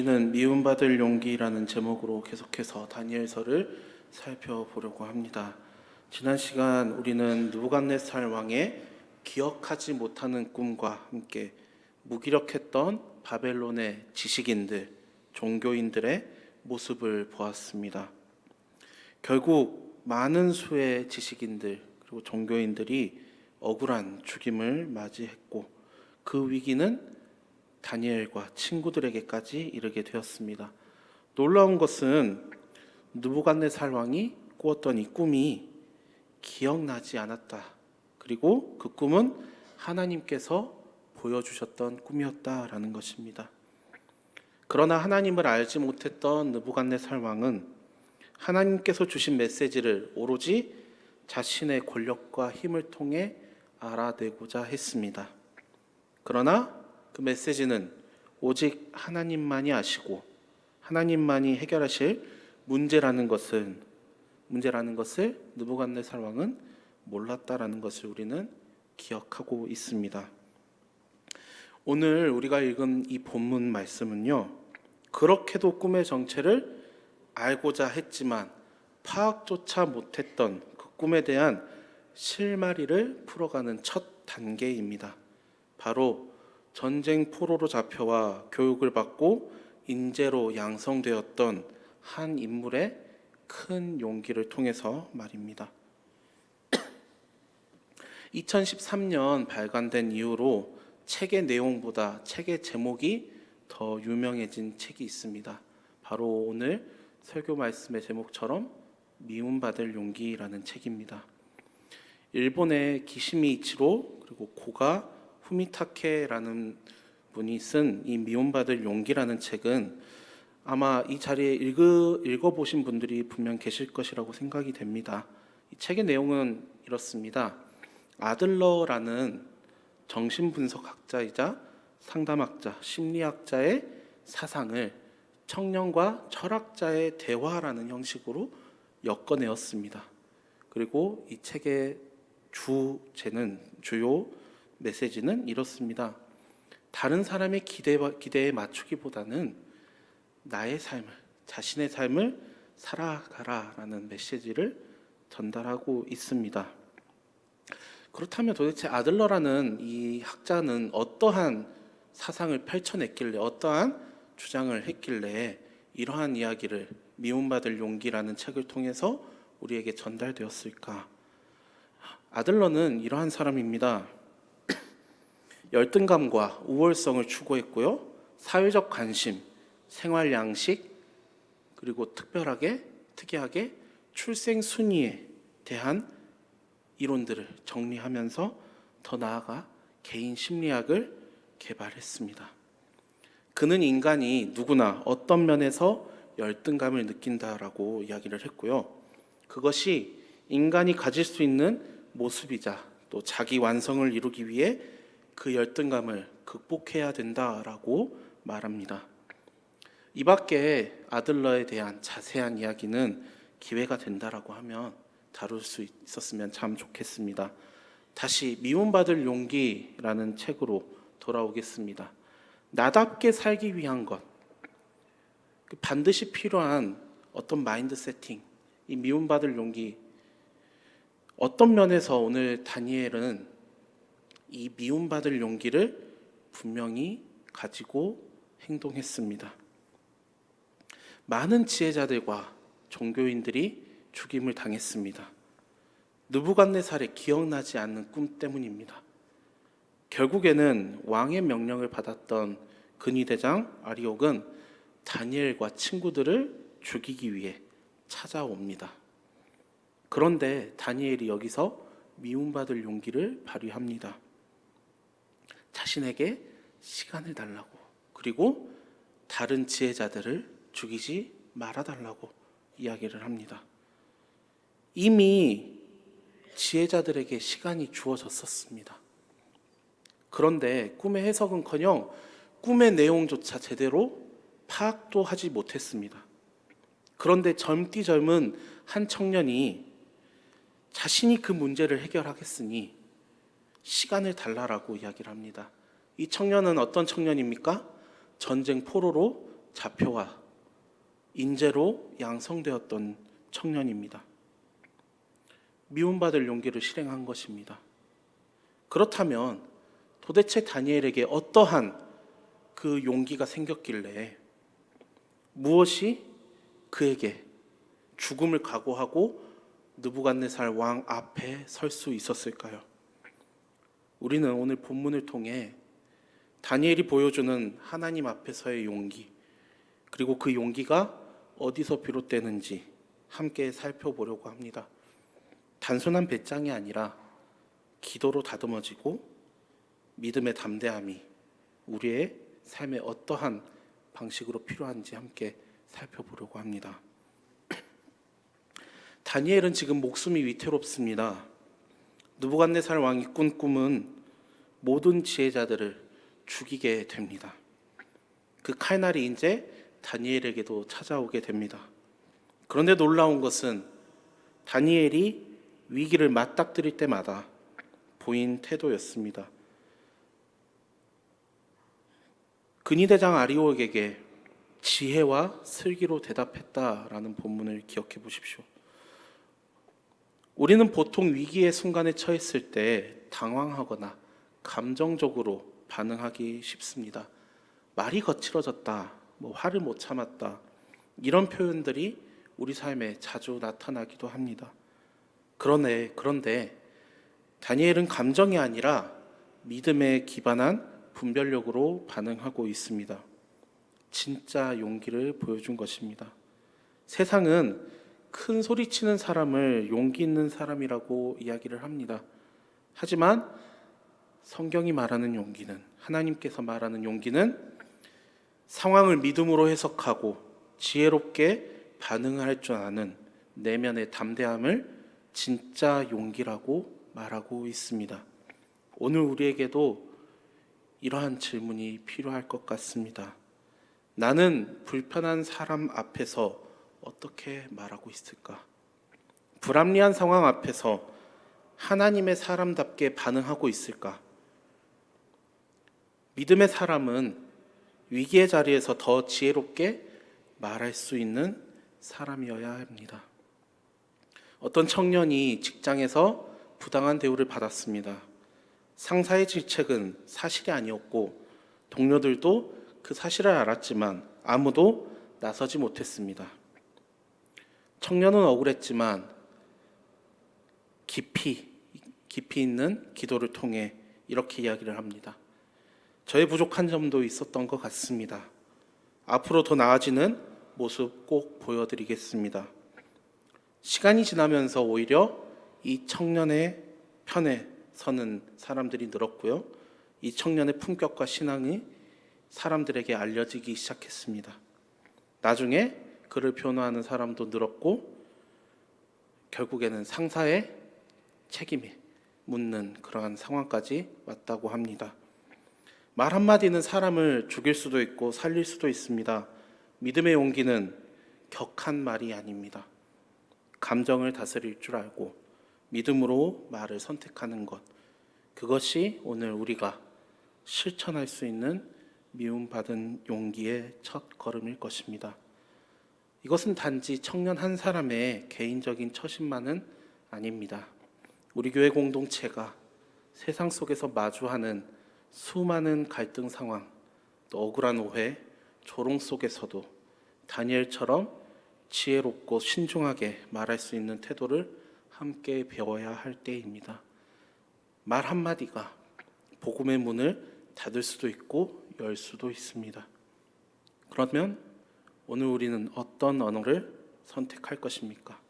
우리는 미움받을 용기라는 제목으로 계속해서 다니엘서를 살펴보려고 합니다. 지난 시간 우리는 느부갓네살 왕의 기억하지 못하는 꿈과 함께 무기력했던 바벨론의 지식인들, 종교인들의 모습을 보았습니다. 결국 많은 수의 지식인들 그리고 종교인들이 억울한 죽임을 맞이했고 그 위기는 다니엘과 친구들에게까지 이르게 되었습니다. 놀라운 것은 느부갓네살 왕이 꾸었던 이 꿈이 기억나지 않았다. 그리고 그 꿈은 하나님께서 보여주셨던 꿈이었다라는 것입니다. 그러나 하나님을 알지 못했던 느부갓네살 왕은 하나님께서 주신 메시지를 오로지 자신의 권력과 힘을 통해 알아내고자 했습니다. 그러나 그 메시지는 오직 하나님만이 아시고 하나님만이 해결하실 문제라는 것을 느부갓네살 왕은 몰랐다라는 것을 우리는 기억하고 있습니다. 오늘 우리가 읽은 이 본문 말씀은요, 그렇게도 꿈의 정체를 알고자 했지만 파악조차 못했던 그 꿈에 대한 실마리를 풀어가는 첫 단계입니다. 바로 전쟁 포로로 잡혀와 교육을 받고 인재로 양성되었던 한 인물의 큰 용기를 통해서 말입니다. 2013년 발간된 이후로 책의 내용보다 책의 제목이 더 유명해진 책이 있습니다. 바로 오늘 설교 말씀의 제목처럼 미움받을 용기라는 책입니다. 일본의 기시미 이치로 그리고 고가 후미타케라는 분이 쓴 이 미움받을 용기라는 책은 아마 이 자리에 읽어보신 분들이 분명 계실 것이라고 생각이 됩니다. 이 책의 내용은 이렇습니다. 아들러라는 정신분석학자이자 상담학자, 심리학자의 사상을 청년과 철학자의 대화라는 형식으로 엮어내었습니다. 그리고 이 책의 주요 메시지는 이렇습니다. 다른 사람의 기대에 맞추기보다는 자신의 삶을 살아가라라는 메시지를 전달하고 있습니다. 그렇다면 도대체 아들러라는 이 학자는 어떠한 사상을 펼쳐냈길래, 어떠한 주장을 했길래 이러한 이야기를 미움받을 용기라는 책을 통해서 우리에게 전달되었을까? 아들러는 이러한 사람입니다. 열등감과 우월성을 추구했고요. 사회적 관심, 생활 양식, 그리고 특이하게 출생 순위에 대한 이론들을 정리하면서 더 나아가 개인 심리학을 개발했습니다. 그는 인간이 누구나 어떤 면에서 열등감을 느낀다라고 이야기를 했고요. 그것이 인간이 가질 수 있는 모습이자 또 자기 완성을 이루기 위해 그 열등감을 극복해야 된다라고 말합니다. 이 밖에 아들러에 대한 자세한 이야기는 기회가 된다라고 하면 다룰 수 있었으면 참 좋겠습니다. 다시 미움받을 용기라는 책으로 돌아오겠습니다. 나답게 살기 위한 것, 반드시 필요한 어떤 마인드 세팅, 이 미움받을 용기, 어떤 면에서 오늘 다니엘은 이 미움받을 용기를 분명히 가지고 행동했습니다. 많은 지혜자들과 종교인들이 죽임을 당했습니다. 느부갓네살의 기억나지 않는 꿈 때문입니다. 결국에는 왕의 명령을 받았던 근위대장 아리옥은 다니엘과 친구들을 죽이기 위해 찾아옵니다. 그런데 다니엘이 여기서 미움받을 용기를 발휘합니다. 자신에게 시간을 달라고, 그리고 다른 지혜자들을 죽이지 말아달라고 이야기를 합니다. 이미 지혜자들에게 시간이 주어졌었습니다. 그런데 꿈의 해석은커녕 꿈의 내용조차 제대로 파악도 하지 못했습니다. 그런데 젊은 한 청년이 자신이 그 문제를 해결하겠으니 시간을 달라라고 이야기를 합니다. 이 청년은 어떤 청년입니까? 전쟁 포로로 자표와 인재로 양성되었던 청년입니다. 미움받을 용기를 실행한 것입니다. 그렇다면 도대체 다니엘에게 어떠한 그 용기가 생겼길래 무엇이 그에게 죽음을 각오하고 느부갓네살 왕 앞에 설 수 있었을까요? 우리는 오늘 본문을 통해 다니엘이 보여주는 하나님 앞에서의 용기, 그리고 그 용기가 어디서 비롯되는지 함께 살펴보려고 합니다. 단순한 배짱이 아니라 기도로 다듬어지고 믿음의 담대함이 우리의 삶에 어떠한 방식으로 필요한지 함께 살펴보려고 합니다. 다니엘은 지금 목숨이 위태롭습니다. 느부갓네살 왕이 꾼 꿈은 모든 지혜자들을 죽이게 됩니다. 그 칼날이 이제 다니엘에게도 찾아오게 됩니다. 그런데 놀라운 것은 다니엘이 위기를 맞닥뜨릴 때마다 보인 태도였습니다. 근위대장 아리옥에게 지혜와 슬기로 대답했다라는 본문을 기억해 보십시오. 우리는 보통 위기의 순간에 처했을 때 당황하거나 감정적으로 반응하기 쉽습니다. 말이 거칠어졌다, 화를 못 참았다, 이런 표현들이 우리 삶에 자주 나타나기도 합니다. 그런데 다니엘은 감정이 아니라 믿음에 기반한 분별력으로 반응하고 있습니다. 진짜 용기를 보여준 것입니다. 세상은 큰 소리치는 사람을 용기 있는 사람이라고 이야기를 합니다. 하지만 성경이 말하는 용기는, 하나님께서 말하는 용기는 상황을 믿음으로 해석하고 지혜롭게 반응할 줄 아는 내면의 담대함을 진짜 용기라고 말하고 있습니다. 오늘 우리에게도 이러한 질문이 필요할 것 같습니다. 나는 불편한 사람 앞에서 어떻게 말하고 있을까? 불합리한 상황 앞에서 하나님의 사람답게 반응하고 있을까? 믿음의 사람은 위기의 자리에서 더 지혜롭게 말할 수 있는 사람이어야 합니다. 어떤 청년이 직장에서 부당한 대우를 받았습니다. 상사의 질책은 사실이 아니었고 동료들도 그 사실을 알았지만 아무도 나서지 못했습니다. 청년은 억울했지만 깊이 있는 기도를 통해 이렇게 이야기를 합니다. 저의 부족한 점도 있었던 것 같습니다. 앞으로 더 나아지는 모습 꼭 보여드리겠습니다. 시간이 지나면서 오히려 이 청년의 편에 서는 사람들이 늘었고요. 이 청년의 품격과 신앙이 사람들에게 알려지기 시작했습니다. 나중에 그를 변호하는 사람도 늘었고 결국에는 상사의 책임에 묻는 그러한 상황까지 왔다고 합니다. 말 한마디는 사람을 죽일 수도 있고 살릴 수도 있습니다. 믿음의 용기는 격한 말이 아닙니다. 감정을 다스릴 줄 알고 믿음으로 말을 선택하는 것, 그것이 오늘 우리가 실천할 수 있는 미움받은 용기의 첫 걸음일 것입니다. 이것은 단지 청년 한 사람의 개인적인 처신만은 아닙니다. 우리 교회 공동체가 세상 속에서 마주하는 수많은 갈등 상황, 또 억울한 오해, 조롱 속에서도 다니엘처럼 지혜롭고 신중하게 말할 수 있는 태도를 함께 배워야 할 때입니다. 말 한마디가 복음의 문을 닫을 수도 있고 열 수도 있습니다. 그러면 오늘 우리는 어떤 언어를 선택할 것입니까?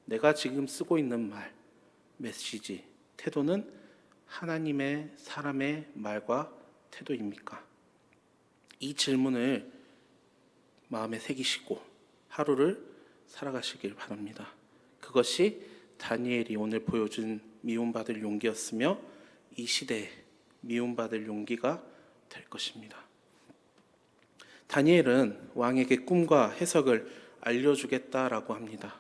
내가 지금 쓰고 있는 말, 메시지, 태도는 하나님의 사람의 말과 태도입니까? 이 질문을 마음에 새기시고 하루를 살아가시길 바랍니다. 그것이 다니엘이 오늘 보여준 미움받을 용기였으며 이 시대에 미움받을 용기가 될 것입니다. 다니엘은 왕에게 꿈과 해석을 알려주겠다라고 합니다.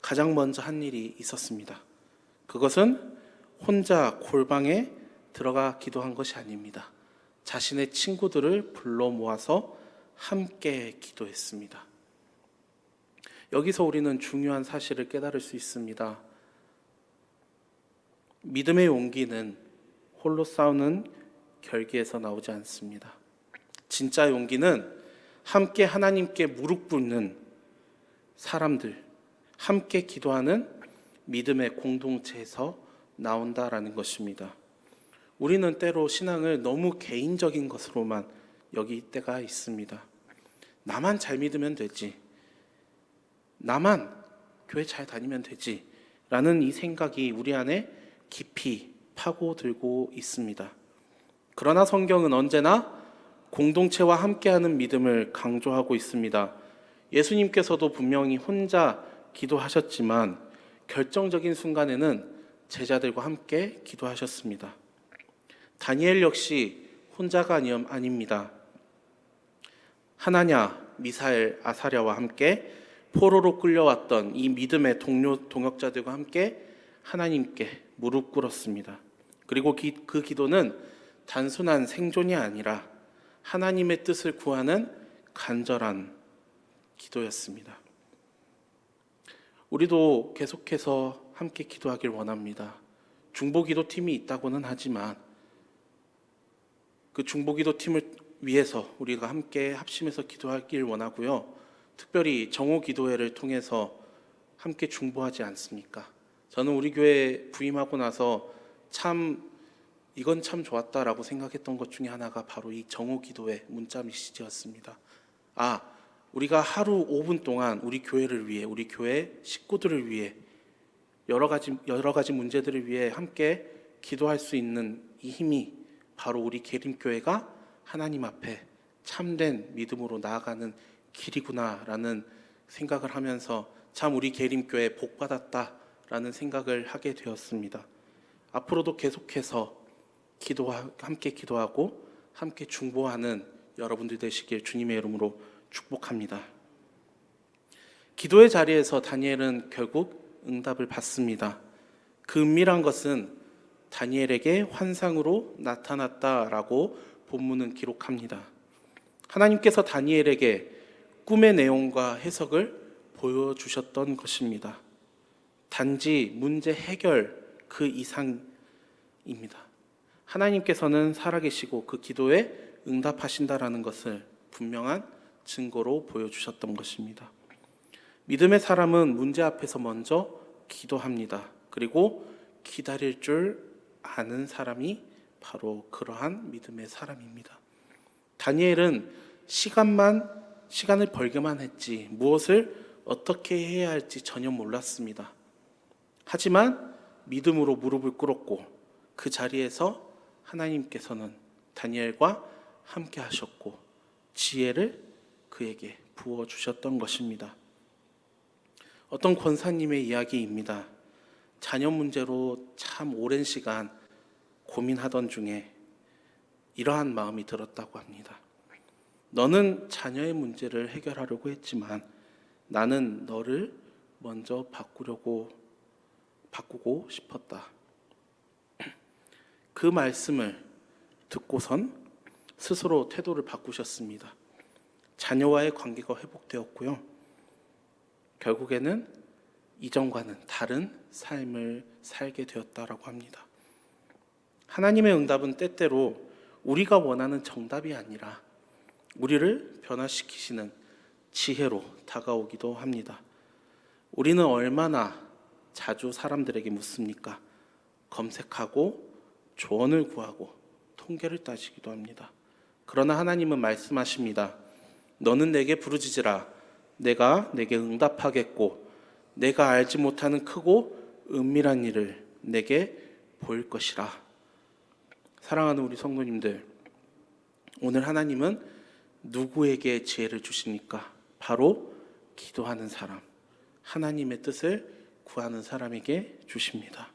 가장 먼저 한 일이 있었습니다. 그것은 혼자 골방에 들어가 기도한 것이 아닙니다. 자신의 친구들을 불러 모아서 함께 기도했습니다. 여기서 우리는 중요한 사실을 깨달을 수 있습니다. 믿음의 용기는 홀로 싸우는 결기에서 나오지 않습니다. 진짜 용기는 함께 하나님께 무릎 꿇는 사람들, 함께 기도하는 믿음의 공동체에서 나온다라는 것입니다. 우리는 때로 신앙을 너무 개인적인 것으로만 여길 때가 있습니다. 나만 잘 믿으면 되지, 나만 교회 잘 다니면 되지 라는 이 생각이 우리 안에 깊이 파고들고 있습니다. 그러나 성경은 언제나 공동체와 함께하는 믿음을 강조하고 있습니다. 예수님께서도 분명히 혼자 기도하셨지만 결정적인 순간에는 제자들과 함께 기도하셨습니다. 다니엘 역시 혼자가 아닙니다. 하나냐, 미사엘, 아사랴와 함께 포로로 끌려왔던 이 믿음의 동역자들과 함께 하나님께 무릎 꿇었습니다. 그리고 그 기도는 단순한 생존이 아니라 하나님의 뜻을 구하는 간절한 기도였습니다. 우리도 계속해서 함께 기도하길 원합니다. 중보기도팀이 있다고는 하지만 그 중보기도팀을 위해서 우리가 함께 합심해서 기도하길 원하고요. 특별히 정오기도회를 통해서 함께 중보하지 않습니까? 저는 우리 교회 부임하고 나서 이건 참 좋았다라고 생각했던 것 중에 하나가 바로 이 정오기도회 문자 메시지였습니다. 우리가 하루 5분 동안 우리 교회를 위해, 우리 교회 식구들을 위해, 여러 가지 문제들을 위해 함께 기도할 수 있는 이 힘이 바로 우리 계림교회가 하나님 앞에 참된 믿음으로 나아가는 길이구나라는 생각을 하면서 참 우리 계림교회 복받았다라는 생각을 하게 되었습니다. 앞으로도 계속해서 함께 기도하고 함께 중보하는 여러분들 되시길 주님의 이름으로 축복합니다. 기도의 자리에서 다니엘은 결국 응답을 받습니다. 그 은밀한 것은 다니엘에게 환상으로 나타났다라고 본문은 기록합니다. 하나님께서 다니엘에게 꿈의 내용과 해석을 보여주셨던 것입니다. 단지 문제 해결 그 이상입니다. 하나님께서는 살아계시고 그 기도에 응답하신다라는 것을 분명한 증거로 보여주셨던 것입니다. 믿음의 사람은 문제 앞에서 먼저 기도합니다. 그리고 기다릴 줄 아는 사람이 바로 그러한 믿음의 사람입니다. 다니엘은 시간을 벌게만 했지 무엇을 어떻게 해야 할지 전혀 몰랐습니다. 하지만 믿음으로 무릎을 꿇었고 그 자리에서 하나님께서는 다니엘과 함께 하셨고 지혜를 그에게 부어주셨던 것입니다. 어떤 권사님의 이야기입니다. 자녀 문제로 참 오랜 시간 고민하던 중에 이러한 마음이 들었다고 합니다. 너는 자녀의 문제를 해결하려고 했지만 나는 너를 먼저 바꾸고 싶었다. 그 말씀을 듣고선 스스로 태도를 바꾸셨습니다. 자녀와의 관계가 회복되었고요. 결국에는 이전과는 다른 삶을 살게 되었다라고 합니다. 하나님의 응답은 때때로 우리가 원하는 정답이 아니라 우리를 변화시키시는 지혜로 다가오기도 합니다. 우리는 얼마나 자주 사람들에게 묻습니까? 검색하고 조언을 구하고 통계를 따지기도 합니다. 그러나 하나님은 말씀하십니다. 너는 내게 부르짖으라. 내가 내게 응답하겠고 내가 알지 못하는 크고 은밀한 일을 내게 보일 것이라. 사랑하는 우리 성도님들, 오늘 하나님은 누구에게 지혜를 주십니까? 바로 기도하는 사람, 하나님의 뜻을 구하는 사람에게 주십니다.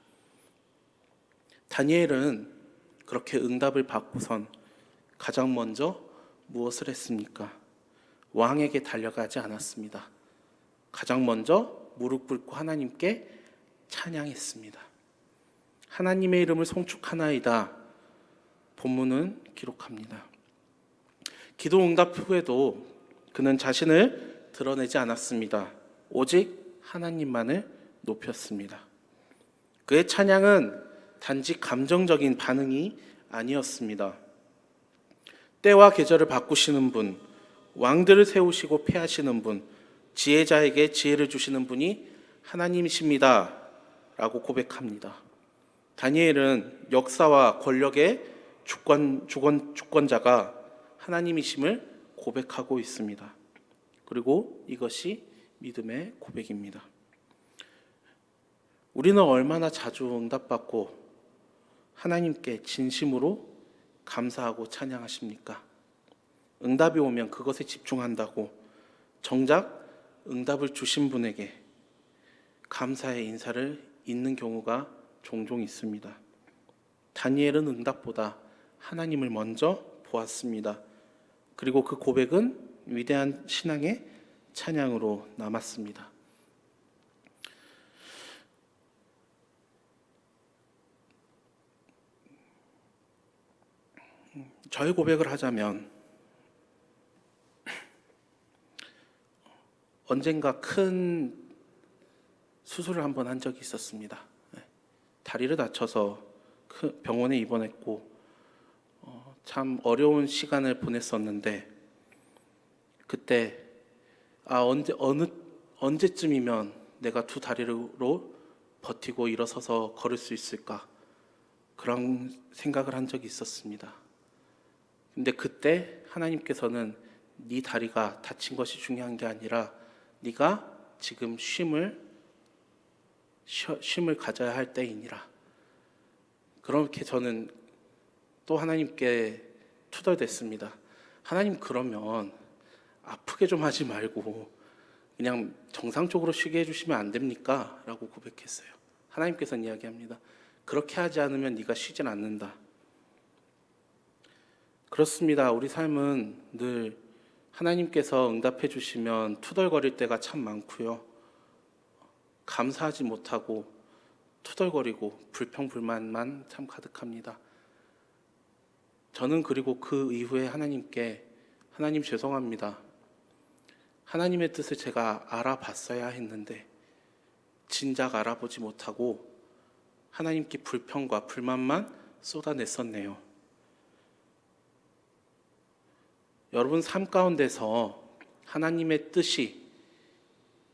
다니엘은 그렇게 응답을 받고선 가장 먼저 무엇을 했습니까? 왕에게 달려가지 않았습니다. 가장 먼저 무릎 꿇고 하나님께 찬양했습니다. 하나님의 이름을 송축하나이다. 본문은 기록합니다. 기도 응답 후에도 그는 자신을 드러내지 않았습니다. 오직 하나님만을 높였습니다. 그의 찬양은 단지 감정적인 반응이 아니었습니다. 때와 계절을 바꾸시는 분, 왕들을 세우시고 패하시는 분, 지혜자에게 지혜를 주시는 분이 하나님이십니다 라고 고백합니다. 다니엘은 역사와 권력의 주권자가 하나님이심을 고백하고 있습니다. 그리고 이것이 믿음의 고백입니다. 우리는 얼마나 자주 응답받고 하나님께 진심으로 감사하고 찬양하십니까? 응답이 오면 그것에 집중한다고 정작 응답을 주신 분에게 감사의 인사를 잇는 경우가 종종 있습니다. 다니엘은 응답보다 하나님을 먼저 보았습니다. 그리고 그 고백은 위대한 신앙의 찬양으로 남았습니다. 저의 고백을 하자면 언젠가 큰 수술을 한번 한 적이 있었습니다. 다리를 다쳐서 병원에 입원했고 참 어려운 시간을 보냈었는데 그때 언제쯤이면 내가 두 다리로 버티고 일어서서 걸을 수 있을까 그런 생각을 한 적이 있었습니다. 근데 그때 하나님께서는 네 다리가 다친 것이 중요한 게 아니라 네가 지금 쉼을 가져야 할 때이니라. 그렇게 저는 또 하나님께 투덜댔습니다. 하나님, 그러면 아프게 좀 하지 말고 그냥 정상적으로 쉬게 해주시면 안 됩니까? 라고 고백했어요. 하나님께서는 이야기합니다. 그렇게 하지 않으면 네가 쉬진 않는다. 그렇습니다. 우리 삶은 늘 하나님께서 응답해 주시면 투덜거릴 때가 참 많고요. 감사하지 못하고 투덜거리고 불평불만만 참 가득합니다. 저는 그리고 그 이후에 하나님께 하나님 죄송합니다. 하나님의 뜻을 제가 알아봤어야 했는데 진작 알아보지 못하고 하나님께 불평과 불만만 쏟아냈었네요. 여러분 삶 가운데서 하나님의 뜻이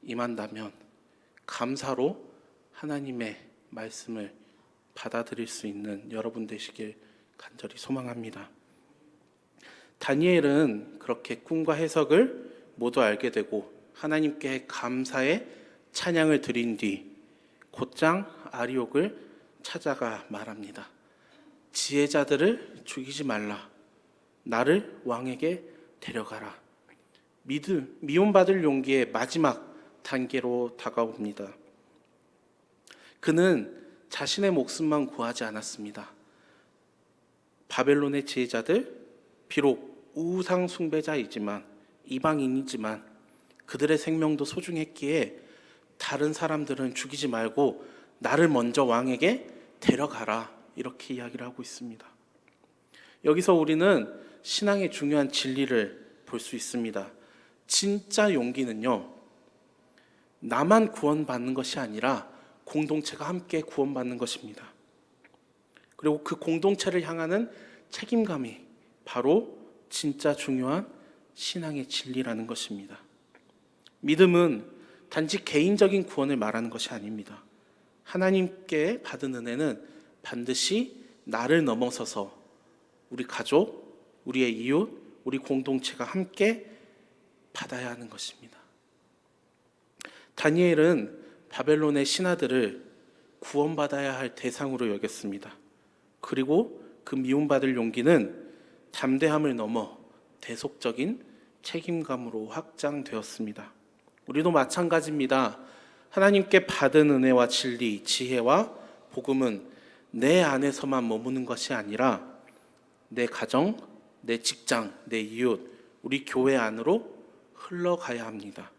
임한다면 감사로 하나님의 말씀을 받아들일 수 있는 여러분 되시길 간절히 소망합니다. 다니엘은 그렇게 꿈과 해석을 모두 알게 되고 하나님께 감사의 찬양을 드린 뒤 곧장 아리옥을 찾아가 말합니다. 지혜자들을 죽이지 말라. 나를 왕에게 데려가라. 미움받을 용기의 마지막 단계로 다가옵니다. 그는 자신의 목숨만 구하지 않았습니다. 바벨론의 지혜자들, 비록 우상 숭배자이지만 이방인이지만 그들의 생명도 소중했기에 다른 사람들은 죽이지 말고 나를 먼저 왕에게 데려가라, 이렇게 이야기를 하고 있습니다. 여기서 우리는 신앙의 중요한 진리를 볼 수 있습니다. 진짜 용기는요, 나만 구원받는 것이 아니라 공동체가 함께 구원받는 것입니다. 그리고 그 공동체를 향하는 책임감이 바로 진짜 중요한 신앙의 진리라는 것입니다. 믿음은 단지 개인적인 구원을 말하는 것이 아닙니다. 하나님께 받은 은혜는 반드시 나를 넘어서서 우리 가족, 우리의 이웃, 우리 공동체가 함께 받아야 하는 것입니다. 다니엘은 바벨론의 신하들을 구원받아야 할 대상으로 여겼습니다. 그리고 그 미움받을 용기는 담대함을 넘어 대속적인 책임감으로 확장되었습니다. 우리도 마찬가지입니다. 하나님께 받은 은혜와 진리, 지혜와 복음은 내 안에서만 머무는 것이 아니라 내 가정, 내 직장, 내 이웃, 우리 교회 안으로 흘러가야 합니다.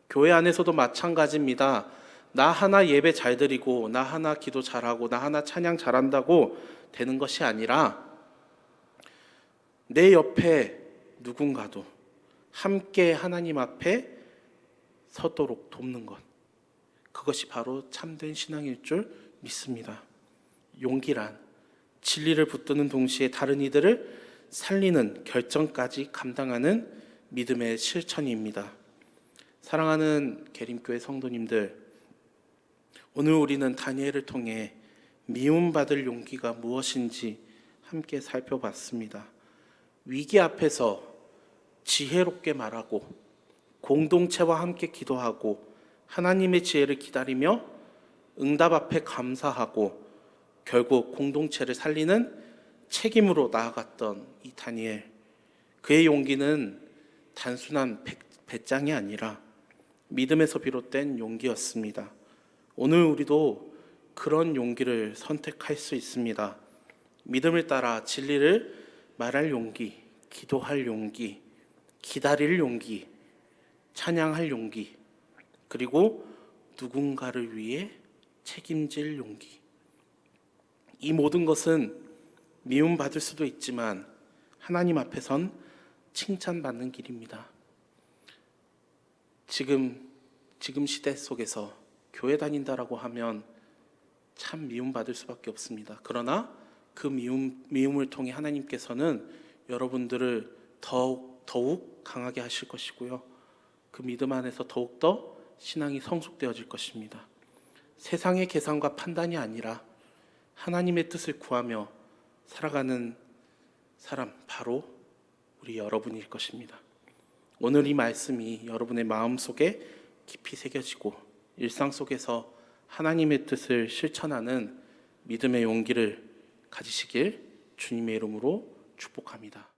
교회 안에서도 마찬가지입니다. 나 하나 예배 잘 드리고 나 하나 기도 잘하고 나 하나 찬양 잘한다고 되는 것이 아니라 내 옆에 누군가도 함께 하나님 앞에 서도록 돕는 것, 그것이 바로 참된 신앙일 줄 믿습니다. 용기란 진리를 붙드는 동시에 다른 이들을 살리는 결정까지 감당하는 믿음의 실천입니다. 사랑하는 계림교회 성도님들, 오늘 우리는 다니엘을 통해 미움받을 용기가 무엇인지 함께 살펴봤습니다. 위기 앞에서 지혜롭게 말하고 공동체와 함께 기도하고 하나님의 지혜를 기다리며 응답 앞에 감사하고 결국 공동체를 살리는 책임으로 나아갔던 이 다니엘, 그의 용기는 단순한 배짱이 아니라 믿음에서 비롯된 용기였습니다. 오늘 우리도 그런 용기를 선택할 수 있습니다. 믿음을 따라 진리를 말할 용기, 기도할 용기, 기다릴 용기, 찬양할 용기, 그리고 누군가를 위해 책임질 용기. 이 모든 것은 미움받을 수도 있지만 하나님 앞에선 칭찬받는 길입니다. 지금 시대 속에서 교회 다닌다라고 하면 참 미움받을 수밖에 없습니다. 그러나 그 미움을 통해 하나님께서는 여러분들을 더욱 강하게 하실 것이고요. 그 믿음 안에서 더욱더 신앙이 성숙되어질 것입니다. 세상의 계산과 판단이 아니라 하나님의 뜻을 구하며 살아가는 사람, 바로 우리 여러분일 것입니다. 오늘 이 말씀이 여러분의 마음속에 깊이 새겨지고 일상 속에서 하나님의 뜻을 실천하는 믿음의 용기를 가지시길 주님의 이름으로 축복합니다.